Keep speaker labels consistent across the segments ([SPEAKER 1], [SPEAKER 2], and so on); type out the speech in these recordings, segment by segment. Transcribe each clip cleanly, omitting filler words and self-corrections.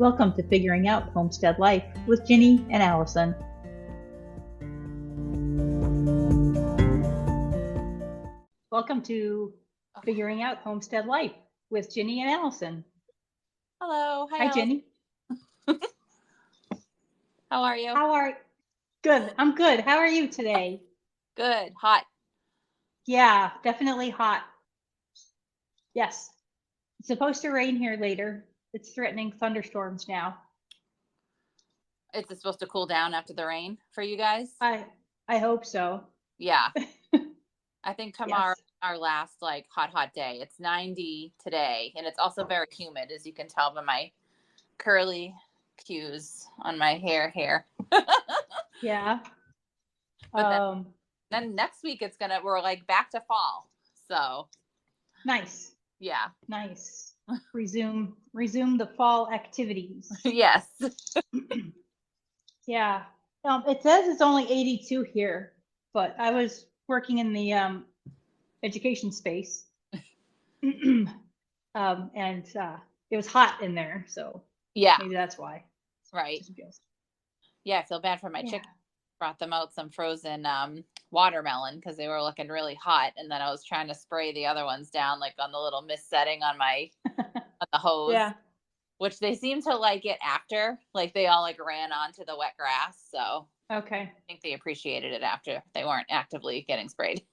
[SPEAKER 1] Welcome to Figuring Out Homestead Life with Ginny and Allison. Welcome to Figuring Out Homestead Life with Ginny and Allison.
[SPEAKER 2] Hello.
[SPEAKER 1] Hi, Ginny.
[SPEAKER 2] How are you?
[SPEAKER 1] Good. I'm good. How are you today?
[SPEAKER 2] Good. Hot.
[SPEAKER 1] Yeah, definitely hot. Yes. It's supposed to rain here later. It's threatening thunderstorms now.
[SPEAKER 2] Is it supposed to cool down after the rain for you guys?
[SPEAKER 1] I hope so.
[SPEAKER 2] Yeah. I think tomorrow
[SPEAKER 1] Yes.
[SPEAKER 2] our last hot day. It's 90 today, and it's also very humid, as you can tell by my curly cues on my hair.
[SPEAKER 1] Yeah.
[SPEAKER 2] But then next week we're like back to fall. So
[SPEAKER 1] Nice.
[SPEAKER 2] yeah.
[SPEAKER 1] Nice. Resume the fall activities.
[SPEAKER 2] Yes.
[SPEAKER 1] Yeah. It says it's only 82 here, but I was working in the education space. And it was hot in there, so
[SPEAKER 2] Yeah.
[SPEAKER 1] maybe that's why.
[SPEAKER 2] Right.
[SPEAKER 1] Just feels.
[SPEAKER 2] Yeah, I feel bad for my chicken. Brought them out some frozen watermelon because they were looking really hot, and then I was trying to spray the other ones down like on the little mist setting on my on the hose.
[SPEAKER 1] Yeah.
[SPEAKER 2] Which they seem to like it after, like they all like ran onto the wet grass. So
[SPEAKER 1] Okay.
[SPEAKER 2] I think they appreciated it after they weren't actively getting sprayed.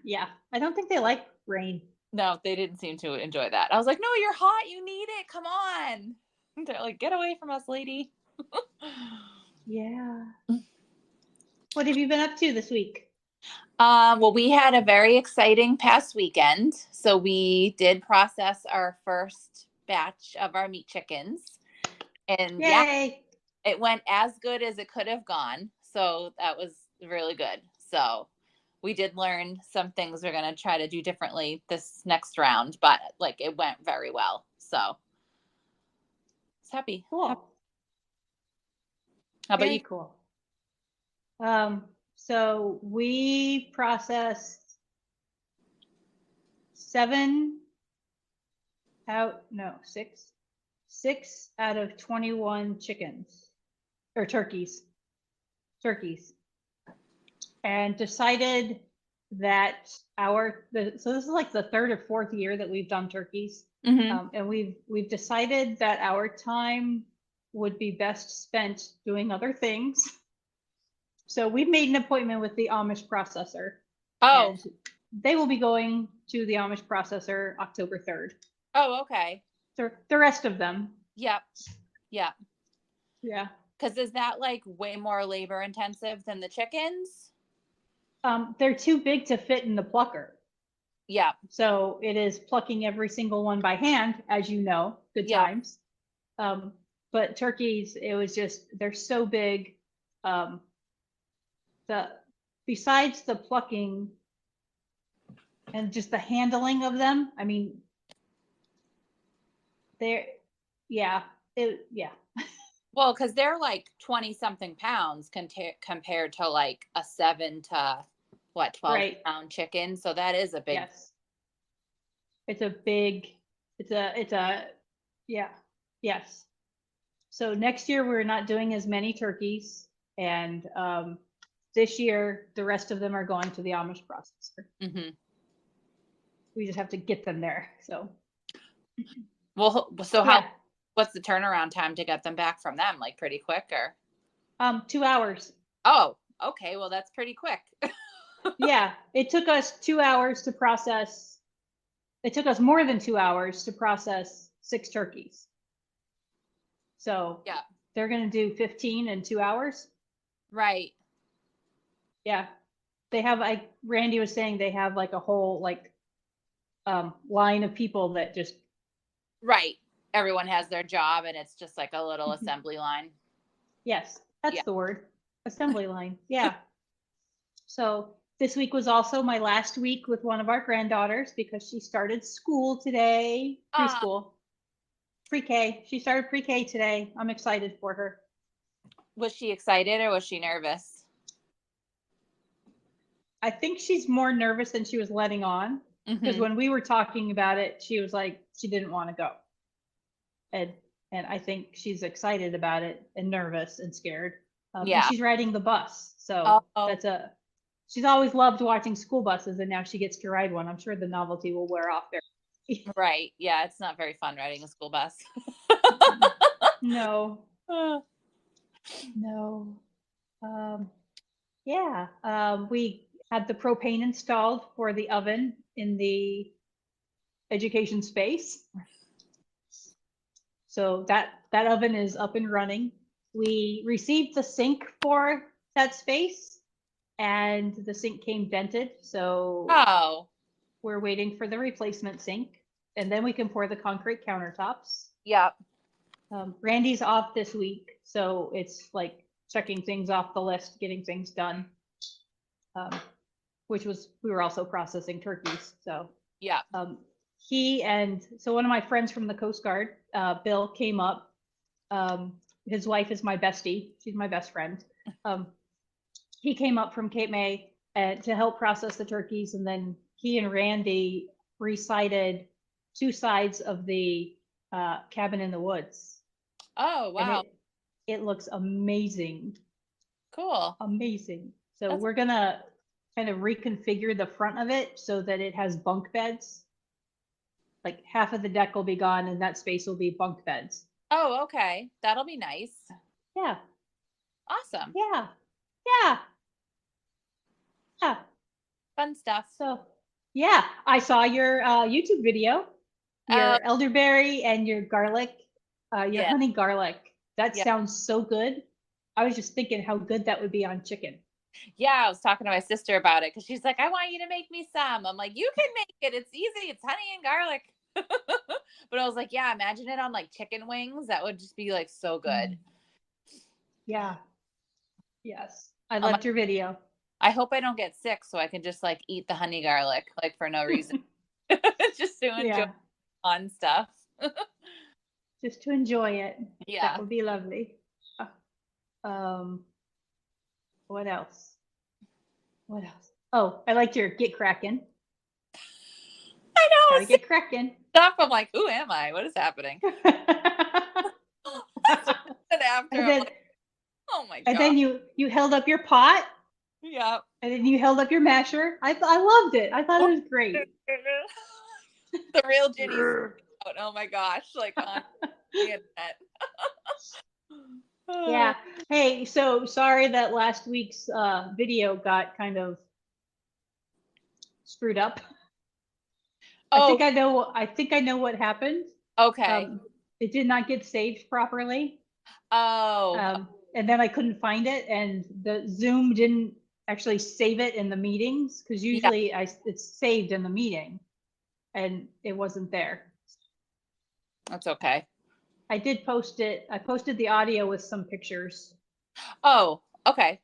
[SPEAKER 1] Yeah, I don't think they like rain.
[SPEAKER 2] No, they didn't seem to enjoy that. I was like, no, you're hot, you need it, come on. They're like, get away from us, lady.
[SPEAKER 1] Yeah. What have you been up to this week?
[SPEAKER 2] Well, we had a very exciting past weekend. So we did process our first batch of our meat chickens. And
[SPEAKER 1] Yay!
[SPEAKER 2] Yeah, it went as good as it could have gone. So that was really good. So we did learn some things we're going to try to do differently this next round, but like it went very well. So it's happy.
[SPEAKER 1] Cool.
[SPEAKER 2] How about
[SPEAKER 1] Very
[SPEAKER 2] you?
[SPEAKER 1] cool. So we processed 6 out of 21 chickens or turkeys, and decided that so this is like the third or fourth year that we've done turkeys.
[SPEAKER 2] Mm-hmm.
[SPEAKER 1] And we've decided that our time would be best spent doing other things. So we've made an appointment with the Amish processor.
[SPEAKER 2] Oh.
[SPEAKER 1] And they will be going to the Amish processor October 3rd.
[SPEAKER 2] Oh, okay.
[SPEAKER 1] So the rest of them.
[SPEAKER 2] Yep.
[SPEAKER 1] Yeah.
[SPEAKER 2] Because is that like way more labor intensive than the chickens?
[SPEAKER 1] They're too big to fit in the plucker.
[SPEAKER 2] Yeah.
[SPEAKER 1] So it is plucking every single one by hand, as you know, good times. But turkeys, it was just, they're so big. Besides the plucking and just the handling of them, I mean,
[SPEAKER 2] Well, because they're like 20 something pounds compared to like a 7 to 12-pound chicken. So that is a big.
[SPEAKER 1] Yes. Yes. So next year we're not doing as many turkeys, and this year the rest of them are going to the Amish processor.
[SPEAKER 2] Mm-hmm.
[SPEAKER 1] We just have to get them there. So.
[SPEAKER 2] Well, so what's the turnaround time to get them back from them? Like pretty quick or?
[SPEAKER 1] 2 hours.
[SPEAKER 2] Oh, okay. Well, that's pretty quick.
[SPEAKER 1] Yeah, it took us 2 hours to process. It took us more than 2 hours to process 6 turkeys. So
[SPEAKER 2] yeah,
[SPEAKER 1] they're going to do 15 in 2 hours.
[SPEAKER 2] Right.
[SPEAKER 1] Yeah. They have, Randy was saying they have like a whole line of people that just.
[SPEAKER 2] Right. Everyone has their job and it's just like a little assembly line.
[SPEAKER 1] Yes, that's the word. Assembly line. Yeah. So this week was also my last week with one of our granddaughters because she started school today. Preschool. Pre-K. She started pre-K today. I'm excited for her.
[SPEAKER 2] Was she excited or was she nervous?
[SPEAKER 1] I think she's more nervous than she was letting on. Because when we were talking about it, she was like, she didn't want to go. And and I think she's excited about it and nervous and scared. And
[SPEAKER 2] Yeah.
[SPEAKER 1] she's riding the bus, so
[SPEAKER 2] Oh,
[SPEAKER 1] she's always loved watching school buses, and now she gets to ride one. I'm sure the novelty will wear off there.
[SPEAKER 2] right. Yeah, it's not very fun riding a school bus.
[SPEAKER 1] No, no. Yeah, we had the propane installed for the oven in the education space. So that oven is up and running. We received the sink for that space, and the sink came dented. So
[SPEAKER 2] Oh,
[SPEAKER 1] we're waiting for the replacement sink, and then we can pour the concrete countertops.
[SPEAKER 2] yep.
[SPEAKER 1] Randy's off this week, so it's like checking things off the list, getting things done. We were also processing turkeys. So
[SPEAKER 2] Yeah.
[SPEAKER 1] so one of my friends from the Coast Guard, Bill, came up. His wife is my bestie. She's my best friend. He came up from Cape May to help process the turkeys, and then he and Randy recited 2 sides of the cabin in the woods.
[SPEAKER 2] Oh, wow.
[SPEAKER 1] And it looks amazing.
[SPEAKER 2] Cool.
[SPEAKER 1] Amazing. So we're gonna kind of reconfigure the front of it so that it has bunk beds. Like half of the deck will be gone, and that space will be bunk beds.
[SPEAKER 2] Oh, okay. That'll be nice.
[SPEAKER 1] Yeah.
[SPEAKER 2] Awesome.
[SPEAKER 1] Yeah. Yeah. Yeah.
[SPEAKER 2] Fun stuff.
[SPEAKER 1] So, yeah, I saw your YouTube video, your elderberry and your garlic, your honey garlic. That sounds so good. I was just thinking how good that would be on chicken.
[SPEAKER 2] Yeah, I was talking to my sister about it because she's like, I want you to make me some. I'm like, you can make it. It's easy. It's honey and garlic. But I was like, yeah, imagine it on like chicken wings. That would just be like so good.
[SPEAKER 1] Yeah. Yes. I loved your video.
[SPEAKER 2] I hope I don't get sick so I can just like eat the honey garlic like for no reason. Just to enjoy fun stuff.
[SPEAKER 1] Just to enjoy it.
[SPEAKER 2] Yeah.
[SPEAKER 1] That would be lovely. What else? What else? Oh, I liked your get cracking.
[SPEAKER 2] I know.
[SPEAKER 1] Gotta get cracking.
[SPEAKER 2] Stuff. I'm like, who am I? What is happening? And after, I'm like, oh my god.
[SPEAKER 1] And then you held up your pot.
[SPEAKER 2] Yeah.
[SPEAKER 1] And then you held up your masher. I loved it. I thought it was great.
[SPEAKER 2] The real Ginny. Oh my gosh! Like on the internet.
[SPEAKER 1] Yeah. Hey, so sorry that last week's video got kind of screwed up.
[SPEAKER 2] Oh.
[SPEAKER 1] I think I know what happened.
[SPEAKER 2] Okay.
[SPEAKER 1] It did not get saved properly.
[SPEAKER 2] Oh.
[SPEAKER 1] And then I couldn't find it, and the Zoom didn't actually save it in the meetings, because usually it's saved in the meeting, and it wasn't there.
[SPEAKER 2] That's okay.
[SPEAKER 1] I did post it. I posted the audio with some pictures.
[SPEAKER 2] Oh, okay.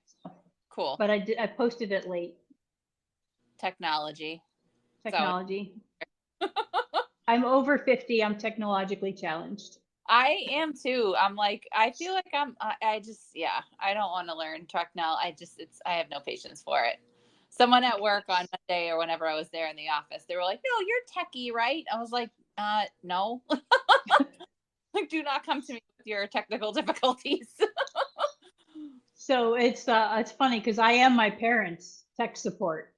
[SPEAKER 2] Cool.
[SPEAKER 1] But I posted it late.
[SPEAKER 2] Technology.
[SPEAKER 1] So. I'm over 50. I'm technologically challenged.
[SPEAKER 2] I am too. I'm like, I feel like I don't want to learn technology. I have no patience for it. Someone at work on Monday or whenever I was there in the office, they were like, no, you're techie, right? I was like, no. Like, do not come to me with your technical difficulties.
[SPEAKER 1] So it's funny because I am my parents' tech support.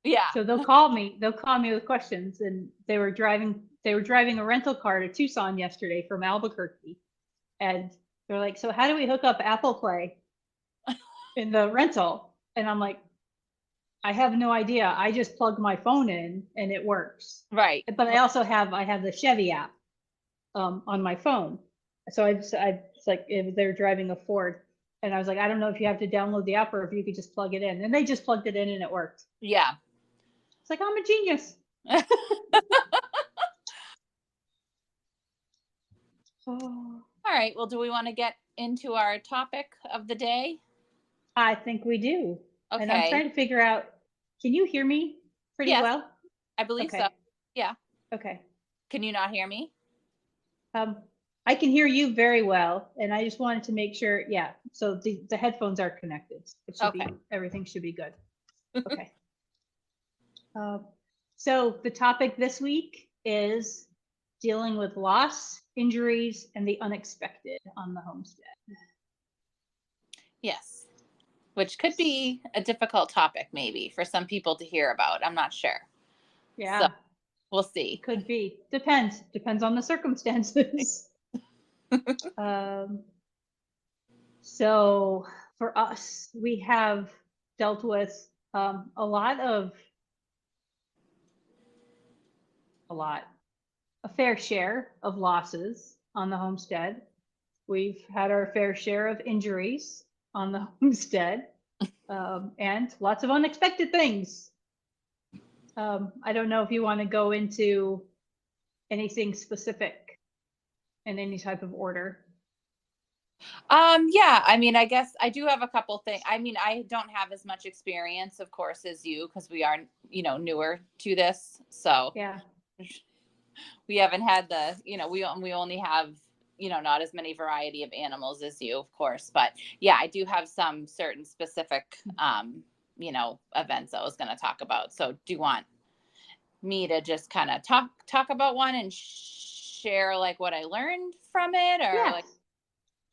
[SPEAKER 2] Yeah.
[SPEAKER 1] So they'll call me with questions, and they were driving a rental car to Tucson yesterday from Albuquerque, and they're like, so how do we hook up Apple Play in the rental? And I'm like, I have no idea. I just plug my phone in and it works.
[SPEAKER 2] Right.
[SPEAKER 1] But I also have the Chevy app on my phone. So it's like if they're driving a Ford, and I was like, I don't know if you have to download the app or if you could just plug it in. And they just plugged it in and it worked.
[SPEAKER 2] Yeah.
[SPEAKER 1] It's like, I'm a genius.
[SPEAKER 2] All right. Well, do we want to get into our topic of the day?
[SPEAKER 1] I think we do.
[SPEAKER 2] Okay.
[SPEAKER 1] And I'm trying to figure out, can you hear me pretty well?
[SPEAKER 2] I believe so. Yeah.
[SPEAKER 1] Okay.
[SPEAKER 2] Can you not hear me?
[SPEAKER 1] I can hear you very well, and I just wanted to make sure. Yeah. So the headphones are connected. It should be, everything should be good. Okay. So the topic this week is dealing with loss, injuries, and the unexpected on the homestead.
[SPEAKER 2] Yes. Which could be a difficult topic maybe for some people to hear about. I'm not sure. So
[SPEAKER 1] Yeah,
[SPEAKER 2] we'll see.
[SPEAKER 1] it could be. Depends on the circumstances. um, so for us, we have dealt with a lot of a fair share of losses on the homestead. We've had our fair share of injuries on the homestead, and lots of unexpected things. I don't know if you want to go into anything specific in any type of order.
[SPEAKER 2] Yeah, I mean, I guess I do have a couple things. I mean, I don't have as much experience, of course, as you, because we are, newer to this. So
[SPEAKER 1] Yeah.
[SPEAKER 2] we haven't had we only have, not as many variety of animals as you, of course. But yeah, I do have some certain specific, events I was going to talk about. So do you want me to just kind of talk about one and share like what I learned from it, or
[SPEAKER 1] Yeah.
[SPEAKER 2] like?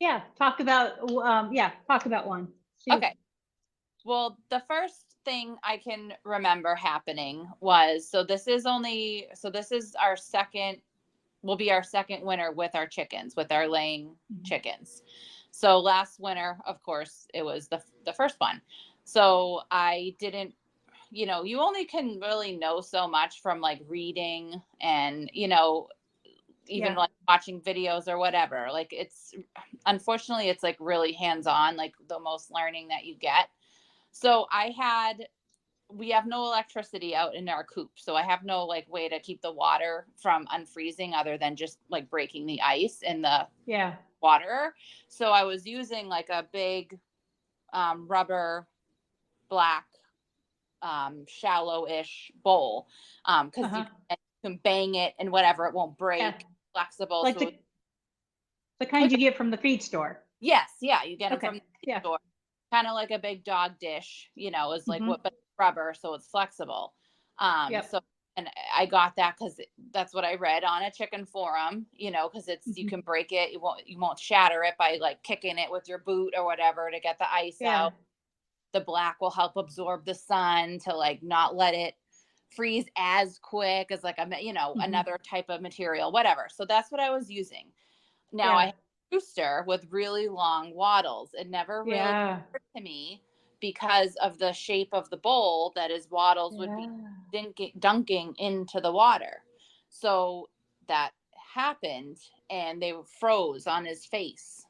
[SPEAKER 1] Yeah. Talk about one. See.
[SPEAKER 2] Okay. Well, the first thing I can remember happening was, this is our second, will be our second winter with our chickens, with our laying chickens. So last winter, of course, it was the first one. So I didn't, you only can really know so much from like reading and, even
[SPEAKER 1] Yeah.
[SPEAKER 2] like watching videos or whatever. Like unfortunately, it's like really hands-on, like the most learning that you get. So we have no electricity out in our coop. So I have no like way to keep the water from unfreezing other than just like breaking the ice in the
[SPEAKER 1] Yeah.
[SPEAKER 2] water. So I was using like a big rubber black shallow-ish bowl, because you can bang it and whatever, it won't break.
[SPEAKER 1] Yeah.
[SPEAKER 2] Flexible.
[SPEAKER 1] Like
[SPEAKER 2] So
[SPEAKER 1] the kind you get from the feed store.
[SPEAKER 2] yes, yeah, you get them from
[SPEAKER 1] Okay.
[SPEAKER 2] the
[SPEAKER 1] Yeah.
[SPEAKER 2] store. Kind of like a big dog dish, is like what, but rubber, so it's flexible.
[SPEAKER 1] Yep.
[SPEAKER 2] So, and I got that because that's what I read on a chicken forum, because you can break it, you won't shatter it by like kicking it with your boot or whatever to get the ice
[SPEAKER 1] Yeah.
[SPEAKER 2] out. The black will help absorb the sun to like not let it freeze as quick as like another type of material, whatever. So that's what I was using. Now I
[SPEAKER 1] Yeah.
[SPEAKER 2] have a rooster with really long wattles. It never really
[SPEAKER 1] Yeah.
[SPEAKER 2] occurred to me because of the shape of the bowl that his wattles would be
[SPEAKER 1] Yeah.
[SPEAKER 2] dunking into the water. So that happened and they froze on his face.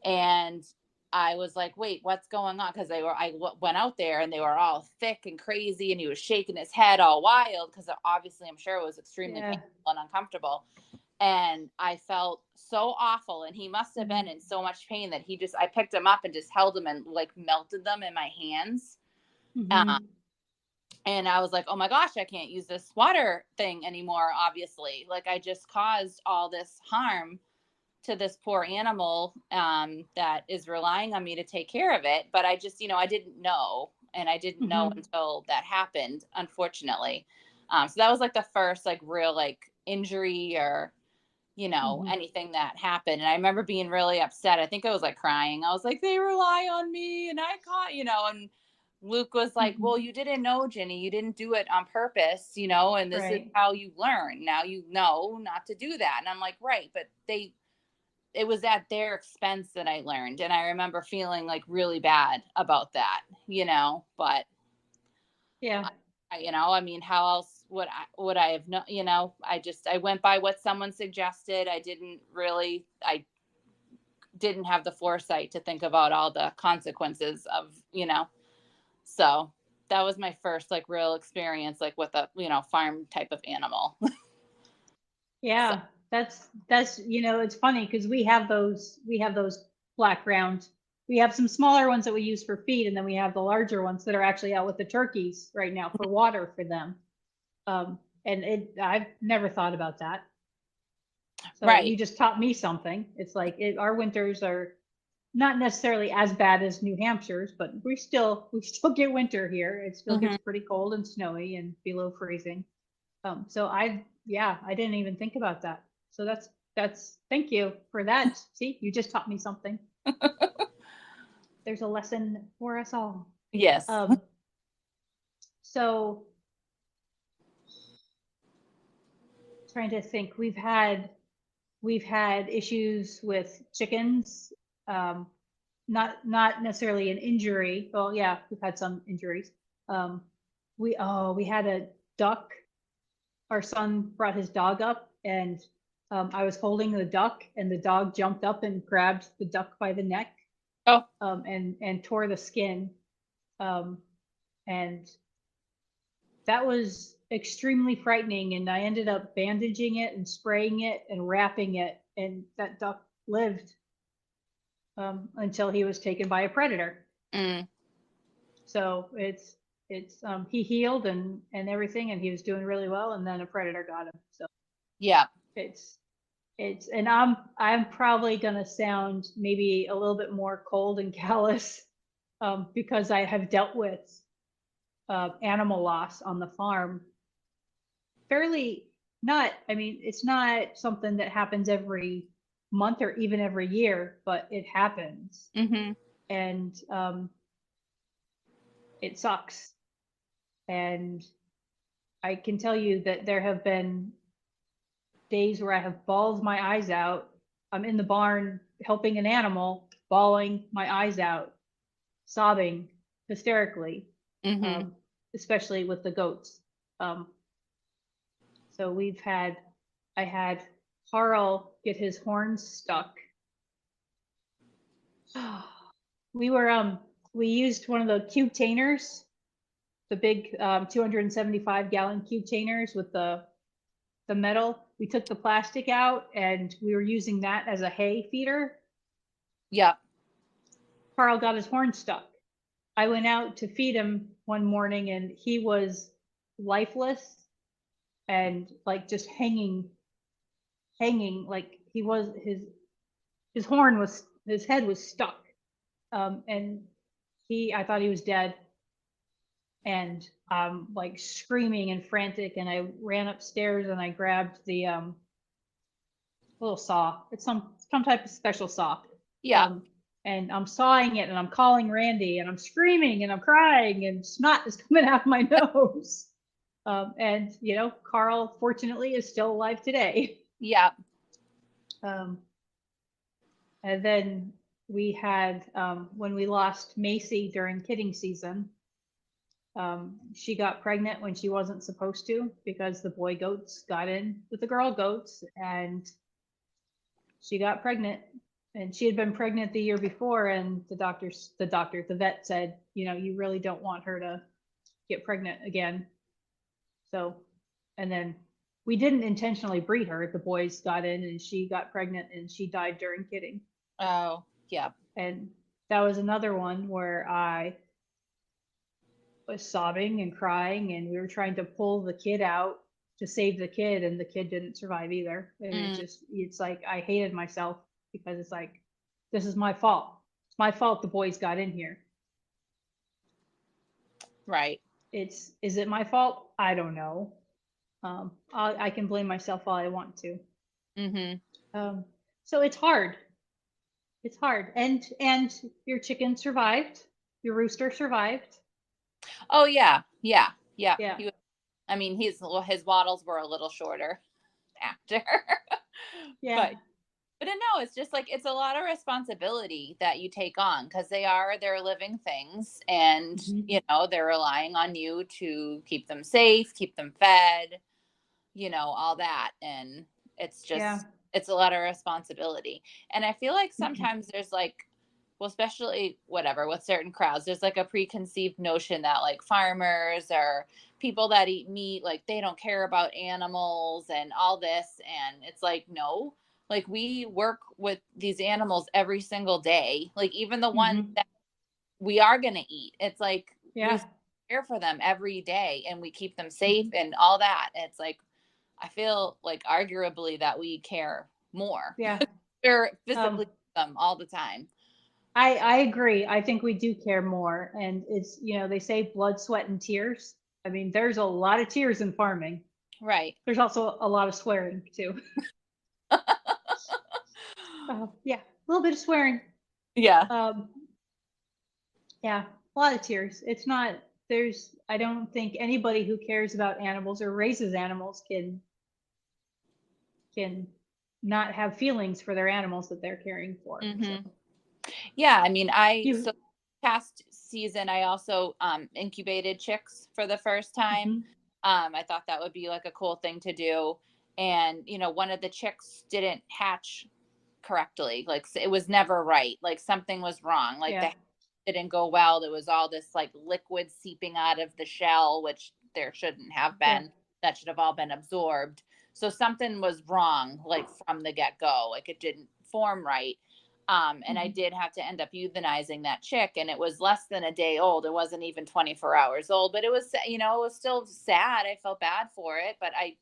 [SPEAKER 2] And I was like, wait, what's going on? Because I went out there and they were all thick and crazy, and he was shaking his head all wild because obviously I'm sure it was extremely
[SPEAKER 1] Yeah.
[SPEAKER 2] painful and uncomfortable. And I felt so awful, and he must have been in so much pain that I picked him up and just held him and like melted them in my hands. And I was like, oh my gosh, I can't use this water thing anymore. Obviously, like I just caused all this harm to this poor animal that is relying on me to take care of it. But I just, I didn't know. And I didn't know until that happened, unfortunately. So that was like the first like real like injury or, anything that happened. And I remember being really upset. I think I was like crying. I was like, they rely on me and I caught, and Luke was like, well, you didn't know, Ginny, you didn't do it on purpose, and this is
[SPEAKER 1] Right.
[SPEAKER 2] how you learn. Now you know not to do that. And I'm like, right. But it was at their expense that I learned. And I remember feeling like really bad about that, but
[SPEAKER 1] Yeah.
[SPEAKER 2] I mean, how else would I have known, I went by what someone suggested. I didn't have the foresight to think about all the consequences of, so that was my first like real experience, like with a, farm type of animal. So,
[SPEAKER 1] Yeah. That's it's funny because we have those black round. We have some smaller ones that we use for feed, and then we have the larger ones that are actually out with the turkeys right now for water for them. And I've never thought about that. So
[SPEAKER 2] right.
[SPEAKER 1] you just taught me something. It's like our winters are not necessarily as bad as New Hampshire's, but we still get winter here. It still gets pretty cold and snowy and below freezing. So I didn't even think about that. So that's thank you for that. See, you just taught me something. There's a lesson for us all.
[SPEAKER 2] Yes.
[SPEAKER 1] So trying to think, we've had issues with chickens. Not necessarily an injury. Well, yeah, we've had some injuries. We had a duck. Our son brought his dog up, and I was holding the duck, and the dog jumped up and grabbed the duck by the neck,
[SPEAKER 2] Oh.
[SPEAKER 1] And tore the skin, and that was extremely frightening. And I ended up bandaging it and spraying it and wrapping it, and that duck lived until he was taken by a predator.
[SPEAKER 2] Mm.
[SPEAKER 1] So he healed and everything, and he was doing really well, and then a predator got him. So
[SPEAKER 2] yeah,
[SPEAKER 1] it's and I'm probably gonna sound maybe a little bit more cold and callous because I have dealt with animal loss on the farm fairly. Not, I mean, it's not something that happens every month or even every year, but it happens.
[SPEAKER 2] Mm-hmm.
[SPEAKER 1] And it sucks. And I can tell you that there have been days where I have bawled my eyes out. I'm in the barn helping an animal, bawling my eyes out, sobbing hysterically,
[SPEAKER 2] Mm-hmm.
[SPEAKER 1] especially with the goats. So I had Carl get his horns stuck. We used one of the cube tainers, the big 275 gallon cube tainers with the metal. We took the plastic out and we were using that as a hay feeder.
[SPEAKER 2] Yeah.
[SPEAKER 1] Carl got his horn stuck. I went out to feed him one morning and he was lifeless and like just hanging like he was his horn was his head was stuck. And I thought he was dead. And like screaming and frantic, and I ran upstairs and I grabbed the little saw. It's some type of special saw.
[SPEAKER 2] Yeah.
[SPEAKER 1] And I'm sawing it, and I'm calling Randy, and I'm screaming, and I'm crying, and snot is coming out of my nose. And Carl fortunately is still alive today.
[SPEAKER 2] Yeah.
[SPEAKER 1] And then we had when we lost Macy during kidding season. She got pregnant when she wasn't supposed to because the boy goats got in with the girl goats, and she got pregnant. And she had been pregnant the year before, and the vet said, you really don't want her to get pregnant again. So, and then we didn't intentionally breed her. The boys got in, and she got pregnant, and she died during kidding.
[SPEAKER 2] Oh, yeah.
[SPEAKER 1] And that was another one where I was sobbing and crying, and we were trying to pull the kid out to save the kid, and the kid didn't survive either. And it's like I hated myself because it's like, this is my fault. It's my fault the boys got in here.
[SPEAKER 2] Right.
[SPEAKER 1] Is it my fault? I don't know. I can blame myself all I want to.
[SPEAKER 2] Mm-hmm.
[SPEAKER 1] So it's hard. It's hard. And your chicken survived. Your rooster survived.
[SPEAKER 2] Oh yeah. Yeah. Yeah.
[SPEAKER 1] Yeah.
[SPEAKER 2] His waddles were a little shorter after.
[SPEAKER 1] Yeah.
[SPEAKER 2] But no, it's just like it's a lot of responsibility that you take on because they're living things, and they're relying on you to keep them safe, keep them fed, all that, and it's just it's a lot of responsibility. And I feel like sometimes there's like, well, especially whatever with certain crowds, there's like a preconceived notion that like farmers or people that eat meat, like they don't care about animals and all this. And it's like, no, like we work with these animals every single day. Like even the ones that we are going to eat, it's like we care for them every day and we keep them safe and all that. It's like, I feel like arguably that we care more.
[SPEAKER 1] Yeah.
[SPEAKER 2] They're physically them all the time.
[SPEAKER 1] I agree. I think we do care more. And it's, they say blood, sweat, and tears. I mean, there's a lot of tears in farming.
[SPEAKER 2] Right.
[SPEAKER 1] There's also a lot of swearing too. Yeah, a little bit of swearing.
[SPEAKER 2] Yeah.
[SPEAKER 1] Yeah, a lot of tears. It's not, I don't think anybody who cares about animals or raises animals can not have feelings for their animals that they're caring for. So
[SPEAKER 2] Mm-hmm. Yeah, I mean,
[SPEAKER 1] you,
[SPEAKER 2] so past season, I also incubated chicks for the first time.
[SPEAKER 1] mhm,
[SPEAKER 2] I thought that would be like a cool thing to do. And, one of the chicks didn't hatch correctly. Like it was never right. Like something was wrong. Like the
[SPEAKER 1] yeah,
[SPEAKER 2] hatch didn't go well. There was all this like liquid seeping out of the shell, which there shouldn't have
[SPEAKER 1] yeah,
[SPEAKER 2] been. That should have all been absorbed. So something was wrong, like from the get go. Like it didn't form right. And I
[SPEAKER 1] mhm,
[SPEAKER 2] did have to end up euthanizing that chick, and it was less than a day old. It wasn't even 24 hours old, but it was, it was still sad. I felt bad for it, but I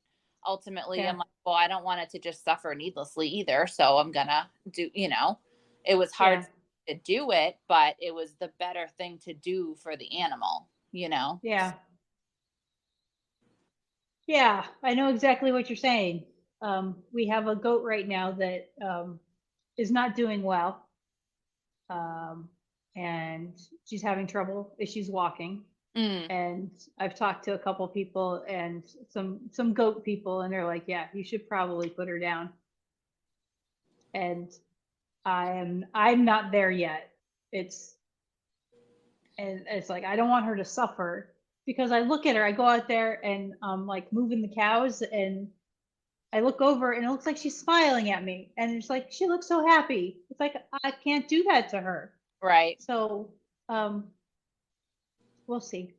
[SPEAKER 2] ultimately
[SPEAKER 1] yeah,
[SPEAKER 2] I'm like, well, I don't want it to just suffer needlessly either. So I'm gonna do, it was hard
[SPEAKER 1] yeah,
[SPEAKER 2] to do it, but it was the better thing to do for the animal.
[SPEAKER 1] yeah, yeah. I know exactly what you're saying. We have a goat right now that is not doing well, um, and she's having trouble as she's walking.
[SPEAKER 2] Mm,
[SPEAKER 1] And I've talked to a couple people and some goat people, and they're like, "Yeah, you should probably put her down." And I'm not there yet. It's and it's like I don't want her to suffer because I look at her, I go out there and like moving the cows, and I look over and it looks like she's smiling at me, and it's like she looks so happy. It's like I can't do that to her.
[SPEAKER 2] right.
[SPEAKER 1] So um, we'll see.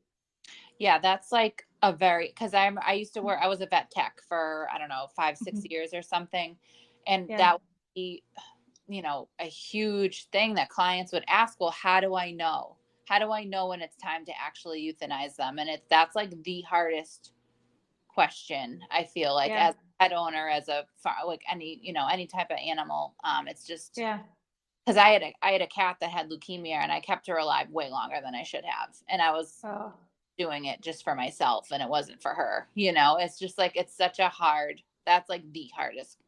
[SPEAKER 2] Yeah, that's like a very, because I used to work, I was a vet tech for, I don't know, 5, 6
[SPEAKER 1] Mhm.
[SPEAKER 2] years or something. And
[SPEAKER 1] Yeah,
[SPEAKER 2] that would be, a huge thing that clients would ask, well, how do I know? How do I know when it's time to actually euthanize them? And that's like the hardest question, I feel like,
[SPEAKER 1] yeah,
[SPEAKER 2] as a pet owner, as a like any type of animal. It's just
[SPEAKER 1] yeah.
[SPEAKER 2] because I had a cat that had leukemia, and I kept her alive way longer than I should have, and I was
[SPEAKER 1] Oh,
[SPEAKER 2] doing it just for myself, and it wasn't for her. It's just like it's such a hard, that's like the hardest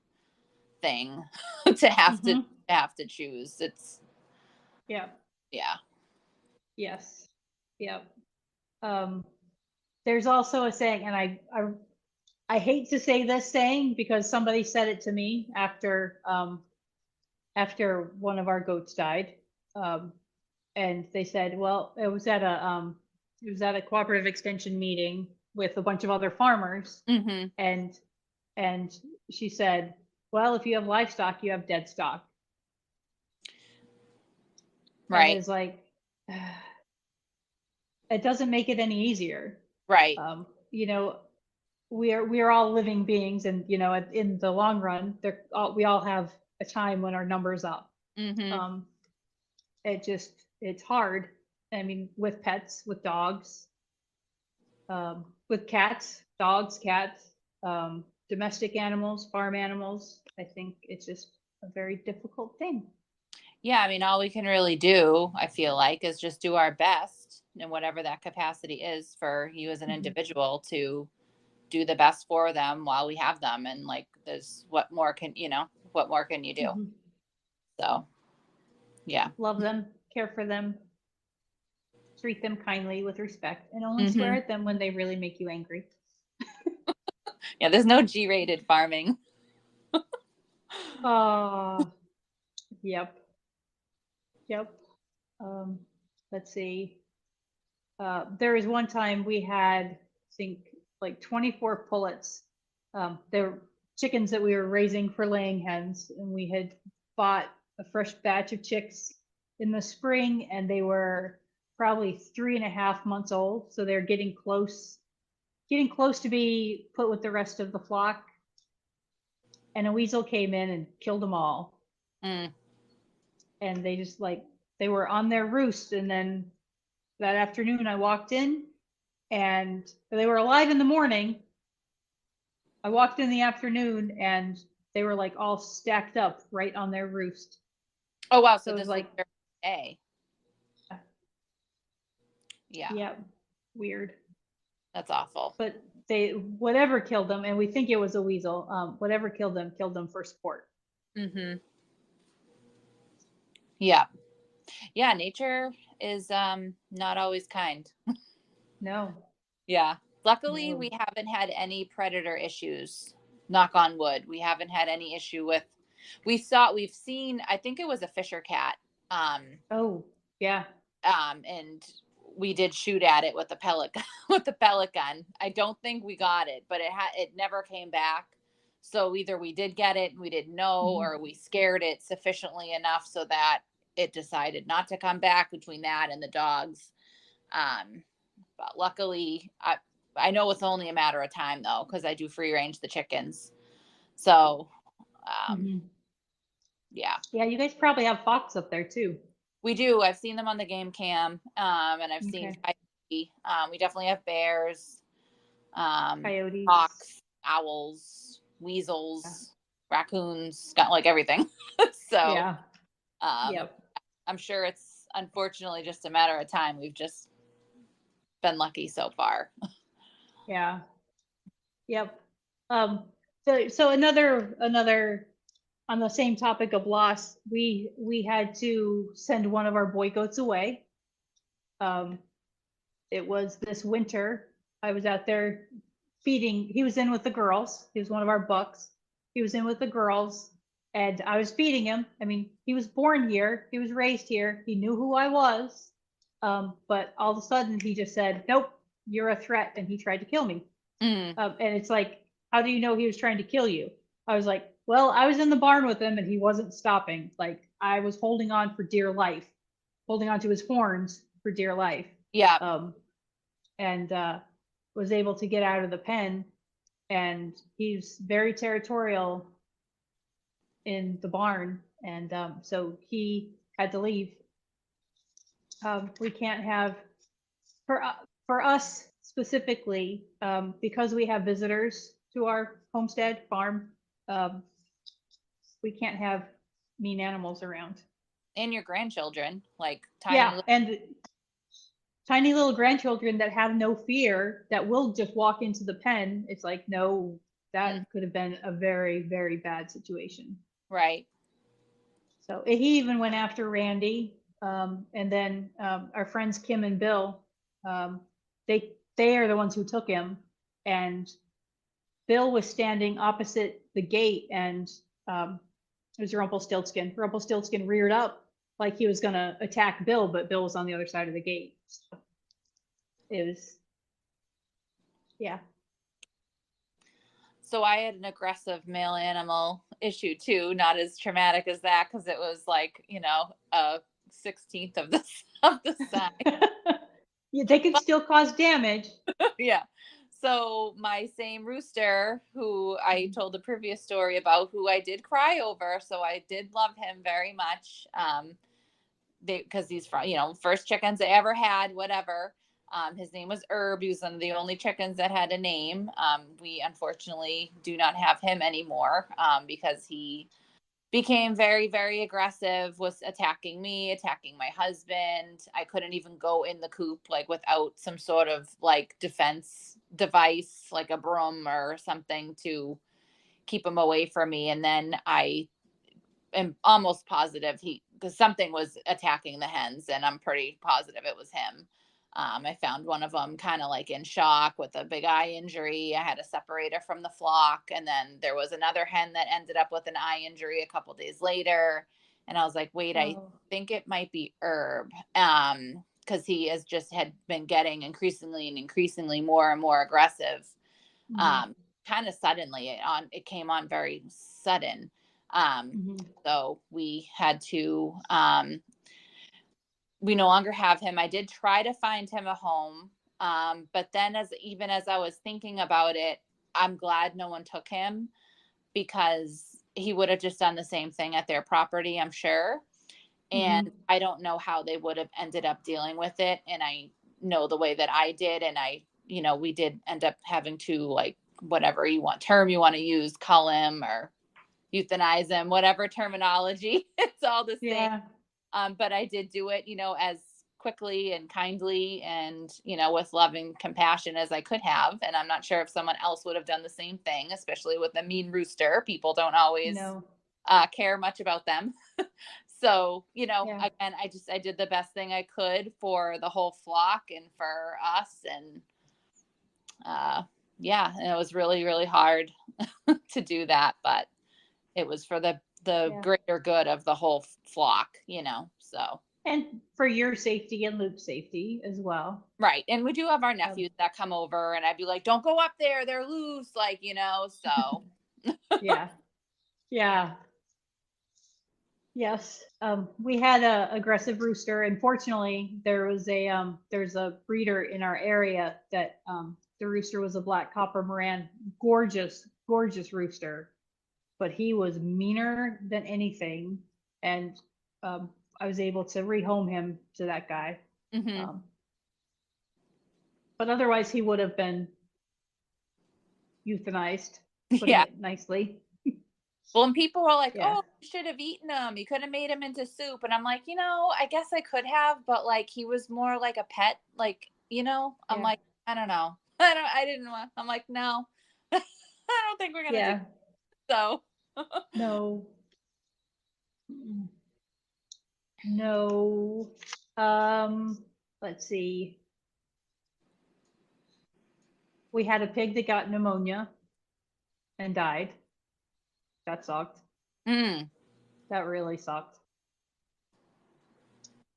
[SPEAKER 2] thing to have to
[SPEAKER 1] mm-hmm.
[SPEAKER 2] have to choose. It's
[SPEAKER 1] Yeah,
[SPEAKER 2] yeah.
[SPEAKER 1] yes, yep. Um, there's also a saying, and I hate to say this saying because somebody said it to me after one of our goats died. Um, and they said, well, it was at a cooperative extension meeting with a bunch of other farmers,
[SPEAKER 2] Mm-hmm.
[SPEAKER 1] and and she said, well, if you have livestock, you have dead stock. And
[SPEAKER 2] Right.
[SPEAKER 1] it's like, it doesn't make it any easier.
[SPEAKER 2] Right.
[SPEAKER 1] You know, we are all living beings, and in the long run, we all have a time when our number's up.
[SPEAKER 2] Mm-hmm.
[SPEAKER 1] Um, it's hard. I mean, with pets, with dogs, with cats, dogs, cats, domestic animals, farm animals. I think it's just a very difficult thing.
[SPEAKER 2] Yeah, I mean, all we can really do, I feel like, is just do our best in whatever that capacity is for you as an
[SPEAKER 1] Hmm.
[SPEAKER 2] individual to do the best for them while we have them. And like, there's what more can you do?
[SPEAKER 1] Hmm.
[SPEAKER 2] So, yeah.
[SPEAKER 1] Love them, care for them, treat them kindly with respect, and only swear
[SPEAKER 2] Hmm.
[SPEAKER 1] at them when they really make you angry.
[SPEAKER 2] Yeah, there's no G-rated farming.
[SPEAKER 1] Oh, yep, yep. Um, let's see. There was one time we had, I think, like 24 pullets. They were chickens that we were raising for laying hens, and we had bought a fresh batch of chicks in the spring, and they were probably 3.5 months old, so they're getting close to be put with the rest of the flock. And a weasel came in and killed them all,
[SPEAKER 2] Mm.
[SPEAKER 1] and they just like they were on their roost, and then that afternoon I walked in and they were alive in the morning. I walked in the afternoon and they were like all stacked up right on their roost.
[SPEAKER 2] Oh, wow. So
[SPEAKER 1] So it was
[SPEAKER 2] this was
[SPEAKER 1] like,
[SPEAKER 2] your day. Yeah,
[SPEAKER 1] yeah, weird.
[SPEAKER 2] that's awful.
[SPEAKER 1] But whatever killed them, and we think it was a weasel, whatever killed them for sport.
[SPEAKER 2] Hmm. Yeah. Yeah. Nature is not always kind.
[SPEAKER 1] No,
[SPEAKER 2] Yeah. Luckily,
[SPEAKER 1] no.
[SPEAKER 2] we haven't had any predator issues. Knock on wood. We haven't had any issue with. We've seen. I think it was a fisher cat. Um,
[SPEAKER 1] Oh, yeah.
[SPEAKER 2] and we did shoot at it with the pellet with the pellet gun. I don't think we got it, but it never came back. So either we did get it and we didn't know,
[SPEAKER 1] Mhm.
[SPEAKER 2] or we scared it sufficiently enough so that it decided not to come back. Between that and the dogs, um, but luckily, I know it's only a matter of time though, because I do free range the chickens. So
[SPEAKER 1] Mhm.
[SPEAKER 2] yeah,
[SPEAKER 1] Yeah, you guys probably have fox up there too.
[SPEAKER 2] we do. I've seen them on the game cam, and I've seen
[SPEAKER 1] Okay.
[SPEAKER 2] coyote. We definitely have bears,
[SPEAKER 1] Coyotes.
[SPEAKER 2] hawks, owls,
[SPEAKER 1] Yeah.
[SPEAKER 2] weasels, raccoons, got like everything. So
[SPEAKER 1] Yeah.
[SPEAKER 2] um,
[SPEAKER 1] Yep.
[SPEAKER 2] I'm sure it's unfortunately just a matter of time. We've just been lucky so far.
[SPEAKER 1] Yeah. Yep. Um, so another on the same topic of loss, we had to send one of our boy goats away. Um, it was this winter. I was out there feeding. He was in with the girls. He was one of our bucks. He was in with the girls, and I was feeding him. I mean, he was born here. He was raised here. He knew who I was. But all of a sudden, he just said, "Nope, you're a threat," and he tried to kill me.
[SPEAKER 2] Mm,
[SPEAKER 1] And it's like, how do you know he was trying to kill you? I was like, well, I was in the barn with him and he wasn't stopping. Like I was holding on for dear life, holding on to his horns for dear life.
[SPEAKER 2] yeah.
[SPEAKER 1] Um, and was able to get out of the pen. And he's very territorial in the barn. And so he had to leave. We can't have, for, for us specifically, because we have visitors to our homestead farm, um, we can't have mean animals around.
[SPEAKER 2] And your grandchildren, like tiny
[SPEAKER 1] Yeah,
[SPEAKER 2] little.
[SPEAKER 1] and tiny little grandchildren that have no fear that will just walk into the pen. It's like, no,
[SPEAKER 2] Mm,
[SPEAKER 1] that could have been a very, very bad situation.
[SPEAKER 2] right.
[SPEAKER 1] So he even went after Randy, and then our friends Kim and Bill, um, they are the ones who took him, and Bill was standing opposite the gate, and it was Rumpelstiltskin. Rumpelstiltskin reared up like he was going to attack Bill, but Bill was on the other side of the gate. So it was, yeah.
[SPEAKER 2] So I had an aggressive male animal issue too, not as traumatic as that because it was like, a 16th of the of the size.
[SPEAKER 1] Yeah, they could still cause damage.
[SPEAKER 2] Yeah. So my same rooster who I told the previous story about, who I did cry over, so I did love him very much. Because he's from, first chickens I ever had, whatever. His name was Herb. He was one of the only chickens that had a name. We unfortunately do not have him anymore because he became very, very aggressive, was attacking me, attacking my husband. I couldn't even go in the coop like without some sort of like defense device, like a broom or something to keep him away from me. And then I am almost positive because something was attacking the hens, and I'm pretty positive it was him. I found one of them kind of like in shock with a big eye injury. I had to separate her from the flock, and then there was another hen that ended up with an eye injury a couple days later. And I was like, wait, I
[SPEAKER 1] Oh.
[SPEAKER 2] think it might be Herb, because he has just had been getting increasingly and increasingly more and more aggressive.
[SPEAKER 1] Mm-hmm.
[SPEAKER 2] um, Kind of suddenly. It came on very sudden. Um,
[SPEAKER 1] Mm-hmm.
[SPEAKER 2] so we had to, we no longer have him. I did try to find him a home. But then even as I was thinking about it, I'm glad no one took him because he would have just done the same thing at their property, I'm sure.
[SPEAKER 1] Mm-hmm.
[SPEAKER 2] And I don't know how they would have ended up dealing with it. And I know the way that I did. And we did end up having to, like, whatever term you want to use, cull him or euthanize him, whatever terminology. It's all the same.
[SPEAKER 1] Yeah.
[SPEAKER 2] But I did do it, as quickly and kindly and, with loving compassion as I could have. And I'm not sure if someone else would have done the same thing, especially with a mean rooster. People don't always
[SPEAKER 1] No.
[SPEAKER 2] care much about them. So,
[SPEAKER 1] Yeah.
[SPEAKER 2] again, I did the best thing I could for the whole flock and for us. And yeah, and it was really, really hard to do that, but it was for the
[SPEAKER 1] Yeah.
[SPEAKER 2] greater good of the whole flock, so.
[SPEAKER 1] And for your safety and Luke's safety as well.
[SPEAKER 2] Right. And we do have our
[SPEAKER 1] Um,
[SPEAKER 2] nephews that come over, and I'd be like, don't go up there. They're loose. Like, so.
[SPEAKER 1] yeah. Yeah. Yes. We had a aggressive rooster. Unfortunately, there's a breeder in our area that the rooster was a black copper Moran, gorgeous, gorgeous rooster, but he was meaner than anything, and um, I was able to rehome him to that guy.
[SPEAKER 2] Hmm.
[SPEAKER 1] Um, but otherwise, he would have been euthanized, putting
[SPEAKER 2] Yeah.
[SPEAKER 1] it nicely.
[SPEAKER 2] Well, and people were like,
[SPEAKER 1] Yeah.
[SPEAKER 2] oh, you should have eaten him. You could have made him into soup. And I'm like, I guess I could have, but like he was more like a pet. Like, I'm
[SPEAKER 1] Yeah.
[SPEAKER 2] like, I don't know. I didn't want, I'm like, no, I don't think we're going to do
[SPEAKER 1] Yeah.
[SPEAKER 2] so.
[SPEAKER 1] No. Mm, no. Um, let's see. We had a pig that got pneumonia and died. That sucked.
[SPEAKER 2] Mm.
[SPEAKER 1] That really sucked.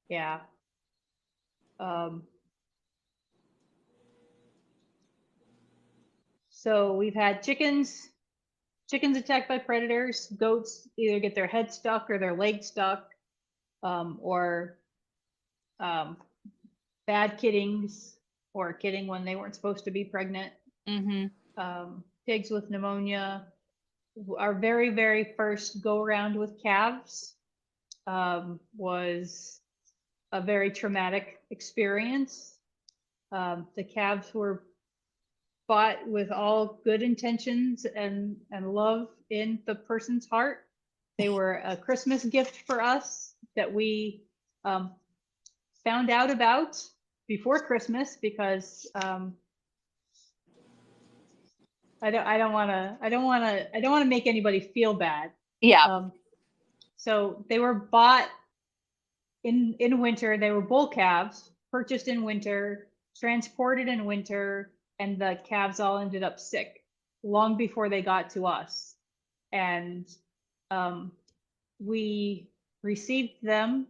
[SPEAKER 1] Yeah. Um, so we've had chickens attacked by predators, goats either get their head stuck or their leg stuck, or um, bad kittings or kidding when they weren't supposed to be pregnant.
[SPEAKER 2] Mm-hmm.
[SPEAKER 1] Pigs with pneumonia. Our very, very first go around with calves was a very traumatic experience. The calves were bought with all good intentions and love in the person's heart. They were a Christmas gift for us that we found out about before Christmas because I don't want to make anybody feel bad.
[SPEAKER 2] Yeah.
[SPEAKER 1] So they were bought in winter. They were bull calves purchased in winter, transported in winter, and the calves all ended up sick long before they got to us. And um, we received them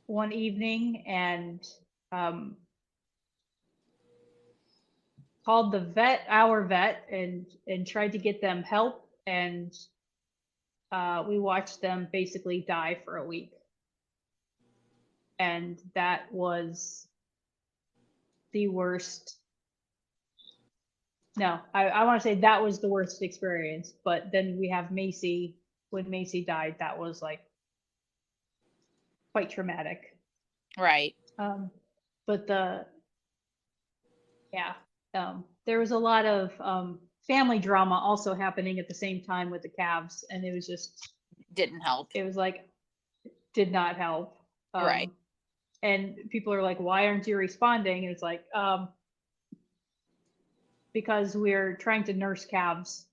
[SPEAKER 1] one evening and um, called our vet, and tried to get them help. And we watched them basically die for a week. And that was the worst. No, I want to say that was the worst experience. But then we have Macy. When Macy died, that was like quite traumatic.
[SPEAKER 2] Right.
[SPEAKER 1] But yeah, there was a lot of family drama also happening at the same time with the calves, and it was just,
[SPEAKER 2] Didn't help.
[SPEAKER 1] it was like, did not help.
[SPEAKER 2] Right.
[SPEAKER 1] And people are like, why aren't you responding? And it's like, because we're trying to nurse calves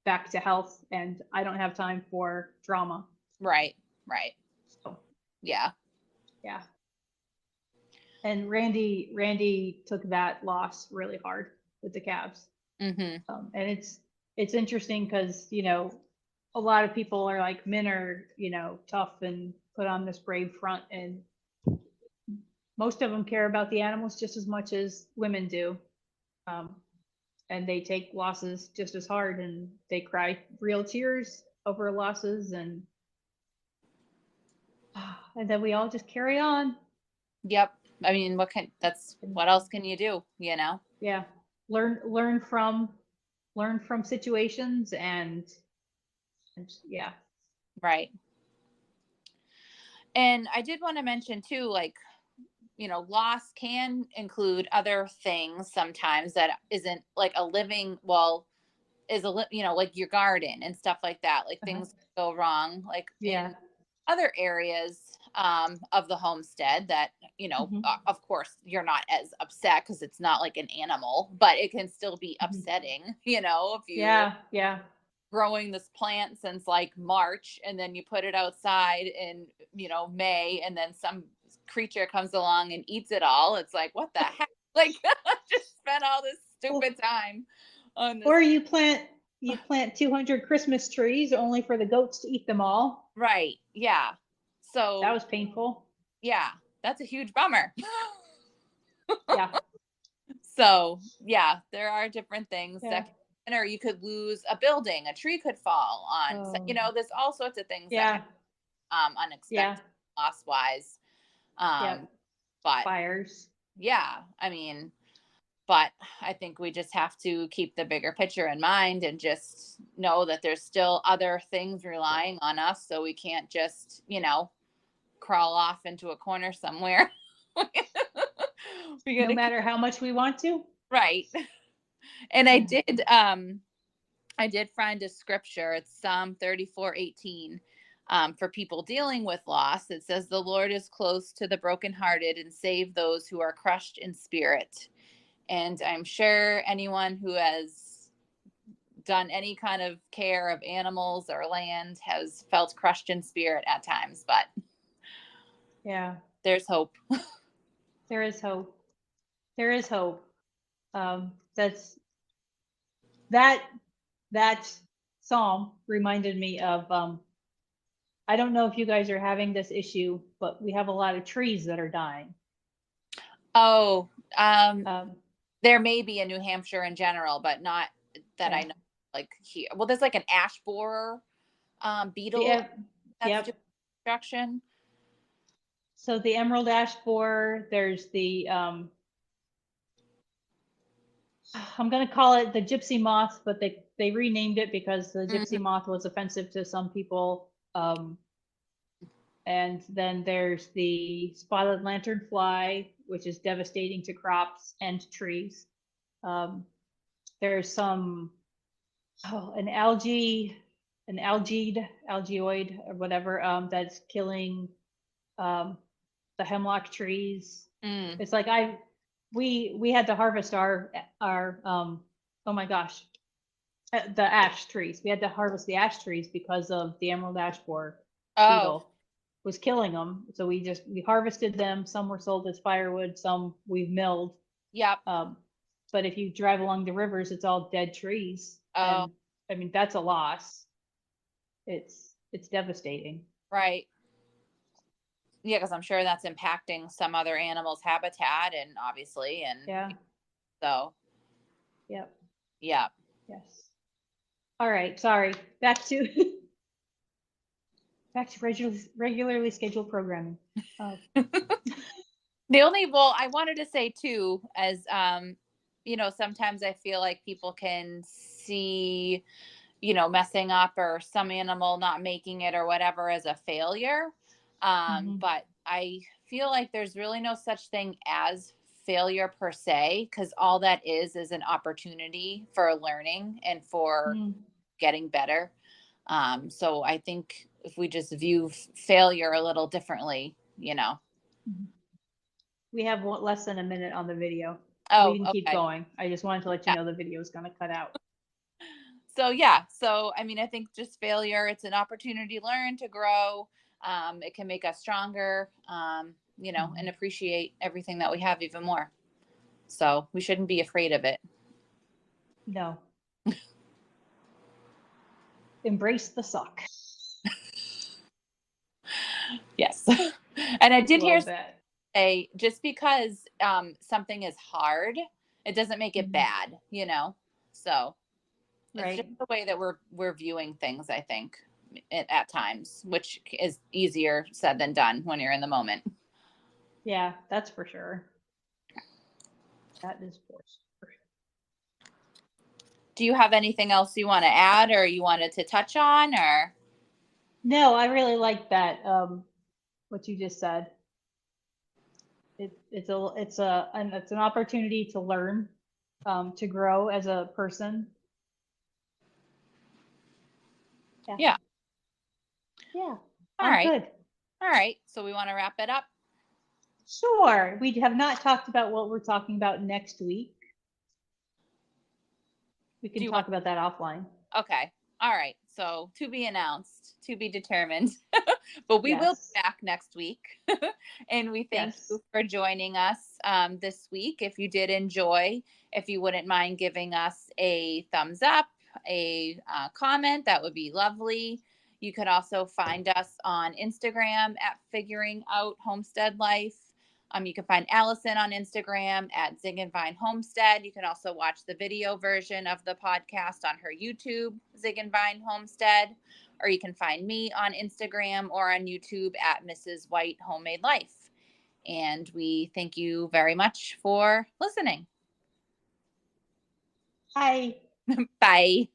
[SPEAKER 1] back to health, and I don't have time for drama.
[SPEAKER 2] Right. Right.
[SPEAKER 1] So
[SPEAKER 2] Yeah.
[SPEAKER 1] yeah. And Randy took that loss really hard with the calves.
[SPEAKER 2] Mm-hmm.
[SPEAKER 1] And it's interesting because a lot of people are like, men are tough and put on this brave front, and most of them care about the animals just as much as women do. Um, and they take losses just as hard, and they cry real tears over losses, and then we all just carry on.
[SPEAKER 2] Yep. I mean, what else can you do,
[SPEAKER 1] Yeah. Learn from situations, and yeah.
[SPEAKER 2] Right. And I did want to mention too, like, loss can include other things sometimes that isn't like a living, like your garden and stuff like that. Like
[SPEAKER 1] Uh-huh.
[SPEAKER 2] things go wrong, like
[SPEAKER 1] Yeah.
[SPEAKER 2] in other areas of the homestead that,
[SPEAKER 1] Mhm.
[SPEAKER 2] of course you're not as upset because it's not like an animal, but it can still be
[SPEAKER 1] Mhm.
[SPEAKER 2] upsetting, if you
[SPEAKER 1] Yeah, yeah.
[SPEAKER 2] growing this plant since like March, and then you put it outside in, May, and then some creature comes along and eats it all. It's like, what the heck? Like, I just spent all this stupid time on this.
[SPEAKER 1] Or you plant 200 Christmas trees only for the goats to eat them all.
[SPEAKER 2] Right. Yeah. So
[SPEAKER 1] that was painful.
[SPEAKER 2] Yeah, that's a huge bummer.
[SPEAKER 1] Yeah.
[SPEAKER 2] So yeah, there are different things
[SPEAKER 1] Yeah.
[SPEAKER 2] that or you could lose a building, a tree could fall on. So, there's all sorts of things that unexpected loss wise. But
[SPEAKER 1] fires.
[SPEAKER 2] Yeah, I mean, but I think we just have to keep the bigger picture in mind and just know that there's still other things relying on us. So we can't just, crawl off into a corner somewhere.
[SPEAKER 1] No matter how much we want to.
[SPEAKER 2] Right. And I did find a scripture. It's Psalm 34:18. For people dealing with loss, it says, "The Lord is close to the brokenhearted and save those who are crushed in spirit." And I'm sure anyone who has done any kind of care of animals or land has felt crushed in spirit at times, but
[SPEAKER 1] yeah,
[SPEAKER 2] there's hope.
[SPEAKER 1] There is hope. There is hope. That psalm reminded me of I don't know if you guys are having this issue, but we have a lot of trees that are dying.
[SPEAKER 2] Oh, there may be in New Hampshire in general, but not that I know. Like here, well, there's like an ash borer beetle that's doing destruction.
[SPEAKER 1] So the emerald ash borer, there's the I'm going to call it the gypsy moth, but they renamed it because the gypsy moth was offensive to some people. And then there's the spotted lanternfly, which is devastating to crops and trees. There's some an algaeoid or whatever that's killing the hemlock trees. It's like we had to harvest our oh my gosh, the ash trees. We had to harvest the ash trees because of the emerald ash borer beetle was killing them. So we harvested them. Some were sold as firewood, some we've milled.
[SPEAKER 2] Yep.
[SPEAKER 1] But if you drive along the rivers, it's all dead trees. And I mean, that's a loss. It's devastating.
[SPEAKER 2] Right. Yeah, because I'm sure that's impacting some other animals' habitat, and obviously, so.
[SPEAKER 1] Yep.
[SPEAKER 2] Yeah.
[SPEAKER 1] Yes. All right. Sorry. Back to regularly scheduled programming.
[SPEAKER 2] I wanted to say too, as sometimes I feel like people can see, messing up or some animal not making it or whatever as a failure. But I feel like there's really no such thing as failure per se, because all that is an opportunity for learning and for getting better. So I think if we just view failure a little differently,
[SPEAKER 1] We have less than a minute on the video. We can keep going. I just wanted to let you know the video is going to cut out.
[SPEAKER 2] So yeah, I mean, I think just failure, it's an opportunity to learn, to grow. It can make us stronger, and appreciate everything that we have even more. So we shouldn't be afraid of it.
[SPEAKER 1] No. Embrace the suck.
[SPEAKER 2] Yes. And I did hear
[SPEAKER 1] that.
[SPEAKER 2] Just because something is hard, it doesn't make it bad, So it's just the way that we're viewing things, I think, at times, which is easier said than done when you're in the moment.
[SPEAKER 1] Yeah, that's for sure. That is for sure.
[SPEAKER 2] Do you have anything else you want to add or you wanted to touch on, or?
[SPEAKER 1] No, I really like that. What you just said. It's an opportunity to learn, to grow as a person.
[SPEAKER 2] Yeah.
[SPEAKER 1] All
[SPEAKER 2] right.
[SPEAKER 1] Good.
[SPEAKER 2] All right. So we want to wrap it up?
[SPEAKER 1] Sure. We have not talked about what we're talking about next week. We can talk about that offline.
[SPEAKER 2] Okay. All right. So to be announced, to be determined. But we will be
[SPEAKER 1] Yes.
[SPEAKER 2] back next week. And we thank
[SPEAKER 1] Yes.
[SPEAKER 2] you for joining us this week. If you did enjoy, if you wouldn't mind giving us a thumbs up, a comment, that would be lovely. You could also find us on Instagram at Figuring Out Homestead Life. You can find Allison on Instagram at Zig and Vine Homestead. You can also watch the video version of the podcast on her YouTube, Zig and Vine Homestead, or you can find me on Instagram or on YouTube at Mrs. White Homemade Life. And we thank you very much for listening.
[SPEAKER 1] Hi.
[SPEAKER 2] Bye.